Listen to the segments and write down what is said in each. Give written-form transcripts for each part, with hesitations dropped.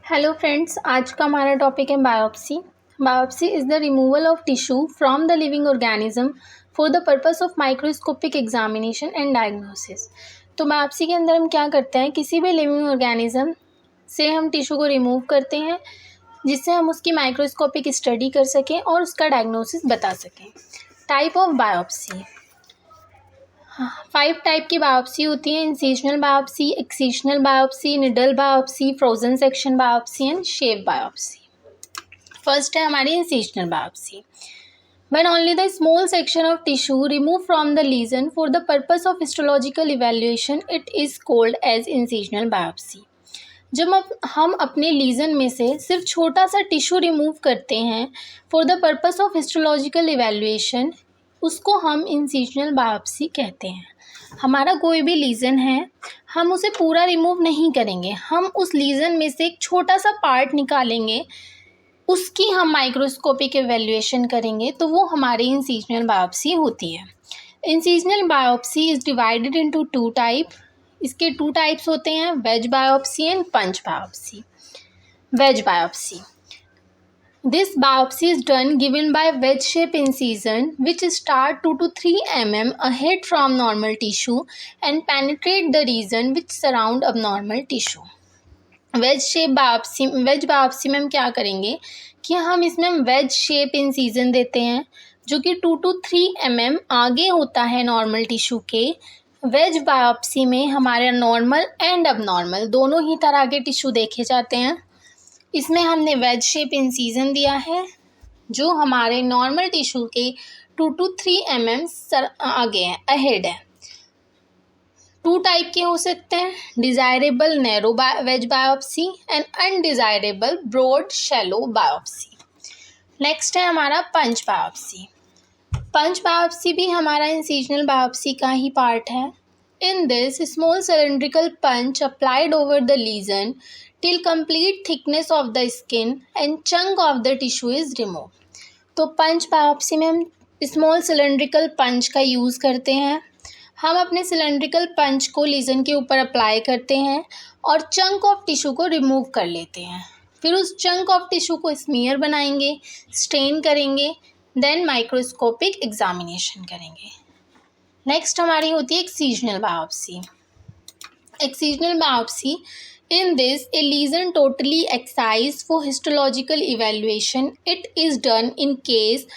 Hello friends, आज का हमारा टॉपिक है biopsy. Biopsy is the removal of tissue from the living organism for the purpose of microscopic examination and diagnosis. तो biopsy के अंदर हम क्या करते हैं, किसी भी लिविंग ऑर्गेनिज्म से हम टिश्यू को रिमूव करते हैं जिससे हम उसकी माइक्रोस्कोपिक स्टडी कर सकें और उसका डायग्नोसिस बता सकें। टाइप ऑफ बायोप्सी, 5 टाइप की बायोप्सी होती है। Incisional biopsy, excisional biopsy, needle biopsy, frozen section biopsy and shape biopsy. First है हमारी incisional biopsy. When only the small section of tissue removed from the lesion for the purpose of histological evaluation, it is called as incisional biopsy. जब हम अपने legion में से सिर्फ छोटा सा टिश्यू रिमूव करते हैं for the purpose of histological evaluation, उसको हम इंसिजनल बायोप्सी कहते हैं। हमारा कोई भी लीजन है, हम उसे पूरा रिमूव नहीं करेंगे, हम उस लीजन में से एक छोटा सा पार्ट निकालेंगे, उसकी हम माइक्रोस्कोपिक इवैल्यूएशन करेंगे, तो वो हमारी इंसिजनल बायोप्सी होती है। Incisional biopsy is divided into 2 type. इसके 2 टाइप्स होते हैं, wedge biopsy and punch biopsy. Wedge biopsy, this biopsy is done given by wedge shape incision which start 2 to 3 mm ahead from normal tissue and penetrate the region which surround abnormal tissue. Wedge biopsy में हम क्या करेंगे कि हम इसमें veg shape incision देते हैं जो कि 2 to 3 mm आगे होता है नॉर्मल टिश्यू के। वेज बायोप्सी में हमारे नॉर्मल एंड अबनॉर्मल दोनों ही तरह के टिश्यू देखे जाते हैं। इसमें हमने वेज शेप इंसिजन दिया है जो हमारे नॉर्मल टिश्यू के 2 to 3 mm आगे है, अहेड है। 2 टाइप के हो सकते हैं, desirable narrow wedge biopsy and undesirable broad shallow biopsy. Next है हमारा पंच बायोप्सी। पंच बायोप्सी भी हमारा इंसिजनल बायोप्सी का ही पार्ट है। In this small cylindrical punch applied over the lesion till complete thickness of the skin and chunk of the tissue is removed। तो पंच biopsy में हम स्मॉल सिलेंड्रिकल पंच का यूज़ करते हैं। हम अपने सिलेंड्रिकल पंच को लीजन के ऊपर अप्लाई करते हैं और चंक ऑफ टिश्यू को रिमूव कर लेते हैं। फिर उस चंक ऑफ टिश्यू को स्मीयर बनाएंगे, स्टेन करेंगे, देन माइक्रोस्कोपिक एग्जामिनेशन करेंगे। नेक्स्ट हमारी होती है excisional biopsy. Excisional biopsy, in this a lesion totally excised for histological evaluation. It is done in case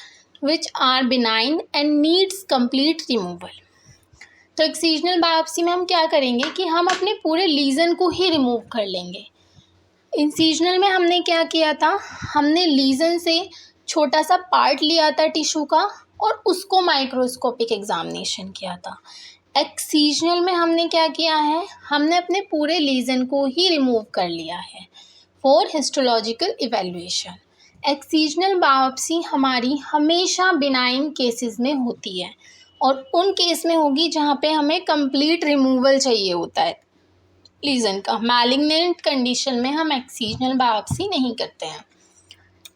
which are benign and needs complete removal। तो excisional biopsy में हम क्या करेंगे कि हम अपने पूरे लीजन को ही रिमूव कर लेंगे। इंसिजनल में हमने क्या किया था, हमने लीजन से छोटा सा पार्ट लिया था टिश्यू का और उसको माइक्रोस्कोपिक एग्जामिनेशन किया था। एक्सिजनल में हमने क्या किया है, हमने अपने पूरे लीजन को ही रिमूव कर लिया है for histological evaluation. Excisional biopsy हमारी हमेशा बिनाइन केसेस में होती है और उन केस में होगी जहाँ पे हमें कंप्लीट रिमूवल चाहिए होता है लीजन का। मैलिग्नेंट कंडीशन में हम एक्सिजनल बायोप्सी नहीं करते हैं।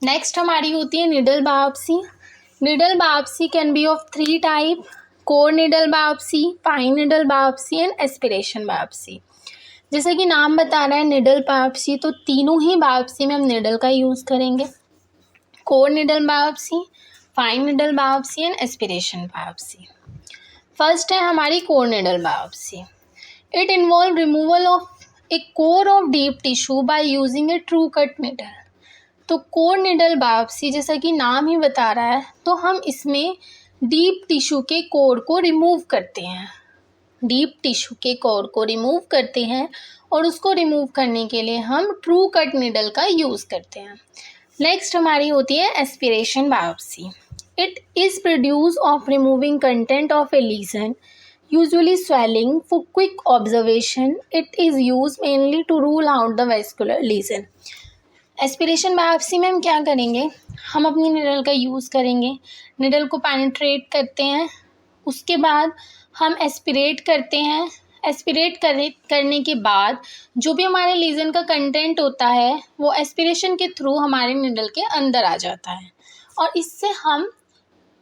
नेक्स्ट हमारी होती है needle biopsy. Needle biopsy can be of 3 type, core needle biopsy, fine needle biopsy and aspiration biopsy. जैसे कि नाम बता रहा है निडल बायोप्सी, तो तीनों ही बायोप्सी में हम निडल का यूज़ करेंगे। Core needle biopsy, fine needle biopsy and aspiration biopsy. First है हमारी core needle biopsy. It involve removal of A core of deep tissue by using A true cut needle. तो core needle biopsy जैसा कि नाम ही बता रहा है, तो हम इसमें डीप टिश्यू के कोर को रिमूव करते हैं। डीप टिश्यू के कोर को रिमूव करते हैं और उसको रिमूव करने के लिए हम ट्रू कट निडल का यूज़ करते हैं। नेक्स्ट हमारी होती है aspiration biopsy. It is produce of removing content of a lesion, usually swelling, for quick observation. It is use mainly to rule out the vascular lesion. Aspiration biopsy में हम क्या करेंगे, हम अपनी निडल का यूज़ करेंगे, निडल को penetrate करते हैं, उसके बाद हम एस्पिरेट करते हैं। एस्पिरेट करने के बाद जो भी हमारे लीजन का कंटेंट होता है वो एस्पिरेशन के थ्रू हमारे निडल के अंदर आ जाता है और इससे हम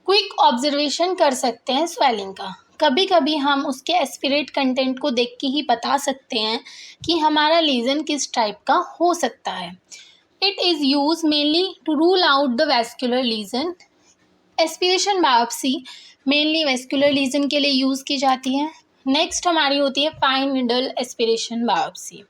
क्विक ऑब्जर्वेशन कर सकते हैं स्वेलिंग का। कभी कभी हम उसके एस्पिरेट कंटेंट को देख के ही बता सकते हैं कि हमारा लीजन किस टाइप का हो सकता है। It is use mainly to rule out the vascular lesion. Aspiration biopsy mainly vascular lesion के लिए यूज़ की जाती है। नेक्स्ट हमारी होती है fine needle aspiration biopsy.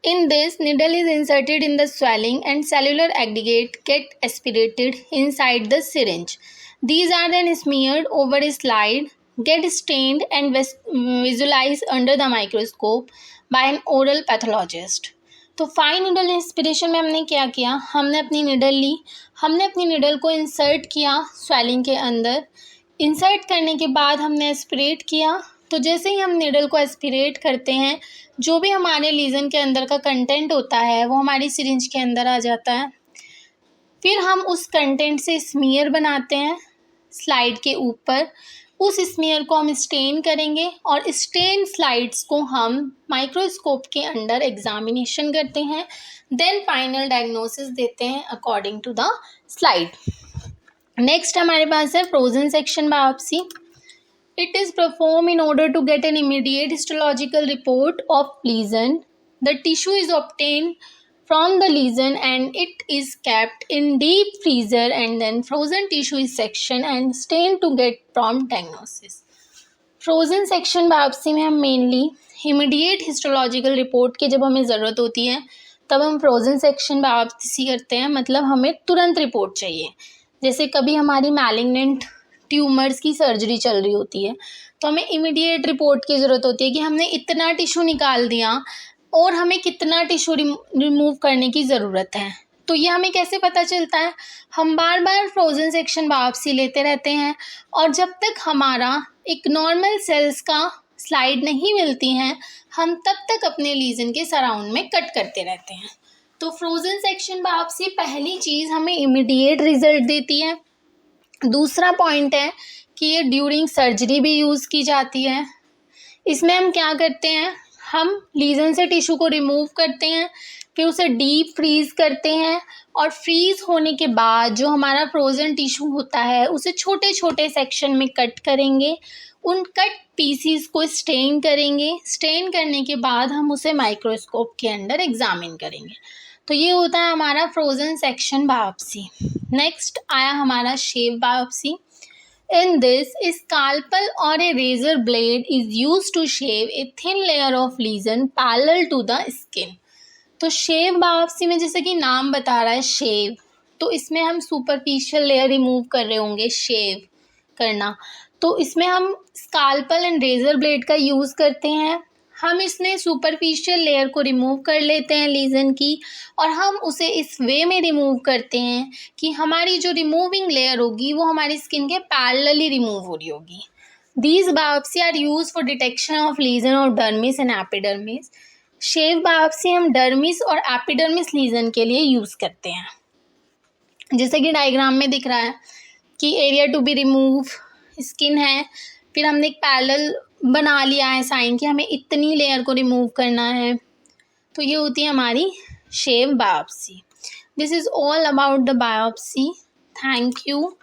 In this, needle is inserted in the swelling and cellular aggregate get aspirated inside the syringe. These are then smeared over a slide, get stained and visualized under the microscope by an oral pathologist. तो fine needle aspiration में हमने क्या किया, हमने अपनी needle ली, हमने अपनी needle को इंसर्ट किया स्वेलिंग के अंदर। इंसर्ट करने के बाद हमने एस्पिरेट किया। तो जैसे ही हम निडल को एस्पिरेट करते हैं, जो भी हमारे लीजन के अंदर का कंटेंट होता है वो हमारी सिरिंज के अंदर आ जाता है। फिर हम उस कंटेंट से स्मीयर बनाते हैं स्लाइड के ऊपर। उस स्मीयर को हम स्टेन करेंगे और स्टेन स्लाइड्स को हम माइक्रोस्कोप के अंडर एग्जामिनेशन करते हैं, देन फाइनल डायग्नोसिस देते हैं according to the slide. Next हमारे पास है frozen section biopsy. It is performed in order to get an immediate histological report of lesion. The tissue is obtained from the lesion and it is kept in deep freezer and then frozen tissue is sectioned and stained to get prompt diagnosis. Frozen section biopsy में हम mainly immediate histological report की जब हमें ज़रूरत होती है तब हम frozen section biopsy करते हैं, मतलब हमें तुरंत रिपोर्ट चाहिए। जैसे कभी हमारी मैलिग्नेंट ट्यूमर्स की सर्जरी चल रही होती है तो हमें इमीडिएट रिपोर्ट की ज़रूरत होती है कि हमने इतना टिश्यू निकाल दिया और हमें कितना टिश्यू रिमूव करने की ज़रूरत है। तो ये हमें कैसे पता चलता है, हम बार बार फ्रोजन सेक्शन बायोप्सी लेते रहते हैं और जब तक हमारा एक नॉर्मल सेल्स का स्लाइड नहीं मिलती हैं हम तब तक अपने लीजन के सराउंड में कट करते रहते हैं। तो फ्रोजन सेक्शन बायोप्सी पहली चीज़ हमें इमीडिएट रिजल्ट देती है। दूसरा पॉइंट है कि ये ड्यूरिंग सर्जरी भी यूज़ की जाती है। इसमें हम क्या करते हैं, हम लीजन से टिश्यू को रिमूव करते हैं, फिर उसे डीप फ्रीज़ करते हैं और फ्रीज़ होने के बाद जो हमारा फ्रोज़न टिश्यू होता है उसे छोटे छोटे सेक्शन में कट करेंगे। उन कट पीसीस को स्टेन करेंगे। स्टेन करने के बाद हम उसे माइक्रोस्कोप के अंदर एग्जामिन करेंगे। तो ये होता है हमारा फ्रोजन सेक्शन बायोप्सी। नेक्स्ट आया हमारा शेव बायोप्सी। इन दिस स्काल्पल और a razor blade is use to shave a thin layer of lesion parallel to the skin. तो शेव बायोप्सी में जैसे कि नाम बता रहा है शेव, तो इसमें हम सुपरफिशियल लेयर रिमूव कर रहे होंगे, शेव करना। तो इसमें हम स्काल्पल एंड रेजर ब्लेड का यूज़ करते हैं। हम इसमें सुपरफिशियल लेयर को रिमूव कर लेते हैं लीजन की और हम उसे इस वे में रिमूव करते हैं कि हमारी जो रिमूविंग लेयर होगी वो हमारी स्किन के पैरेलली रिमूव हो रही होगी। These biopsy are use for detection of lesion of dermis and epidermis. Shave biopsy हम डर्मिस और एपिडर्मिस लीजन के लिए यूज़ करते हैं। जैसे कि डायग्राम में दिख रहा है कि area to be remove skin है, फिर हमने एक पैरेलल बना लिया है साइन कि हमें इतनी लेयर को रिमूव करना है। तो ये होती है हमारी shave biopsy. This is all about the biopsy. Thank you.